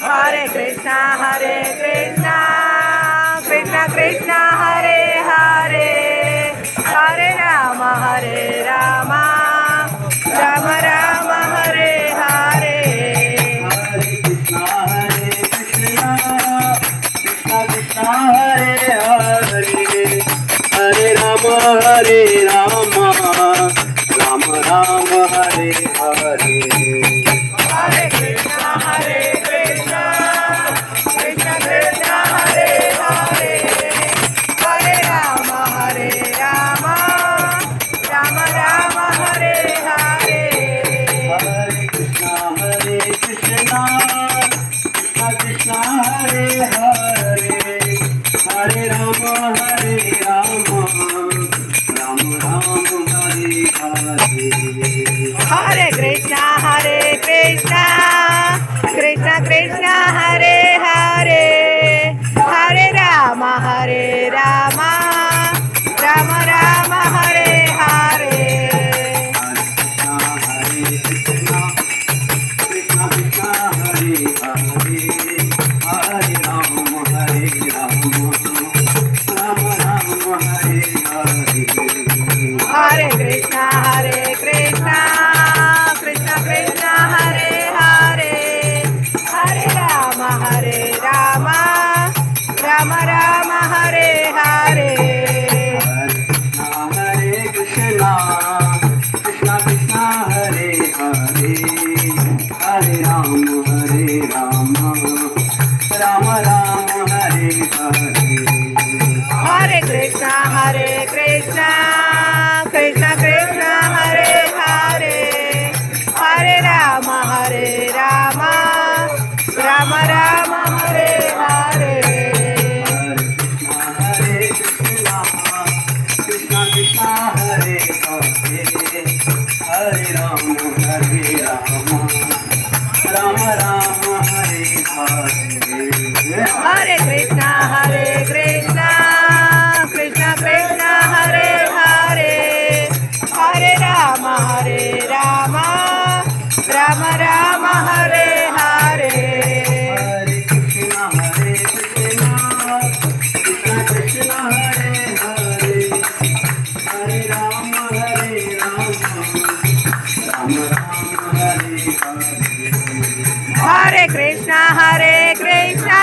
Hare Krishna, Krishna Krishna, Hare Hare, Hare Rama, Rama Rama, Hare Hare. Hare Rama, Hare Rama, Rama Rama, Hare Hare. Hare Krishna, Krishna Krishna, Hare Hare, Hare Rama, Rama Rama, Hare Hare. Hare Krishna, Krishna Krishna, Hare Hare, Hare Rama, Rama Rama, Hare Hare. Hare Krishna, Krishna Krishna, Hare Hare, Hare Rama, Rama Rama, Hare Hare. Krishna, Krishna Krishna, Hare Hare, Hare Rama, Rama Rama, Hare Hare. Hare Krishna, Krishna Krishna, Hare Hare, Hare Rama, Rama Rama, Hare Hare. Hare Krishna, Krishna Krishna, Hare Hare, Hare Rama, Rama Rama, Hare Hare. Hare Krishna, Krishna Krishna, Hare Hare, Hare Rama, Rama Rama, Hare Hare. Hare Krishna, Krishna Krishna, Hare Hare, Hare Rama, Rama Rama, Hare Hare. Hare Krishna, Krishna Krishna, Hare Hare, Hare Rama, Rama Rama, Hare Hare. Hare Krishna, Krishna Krishna, Hare Hare, Hare Rama, Rama Rama, Hare Hare. Hare Krishna,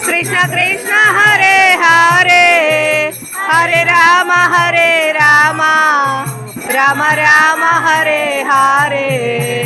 Krishna Krishna, Hare Hare, Hare Rama, Rama Rama, Hare Hare.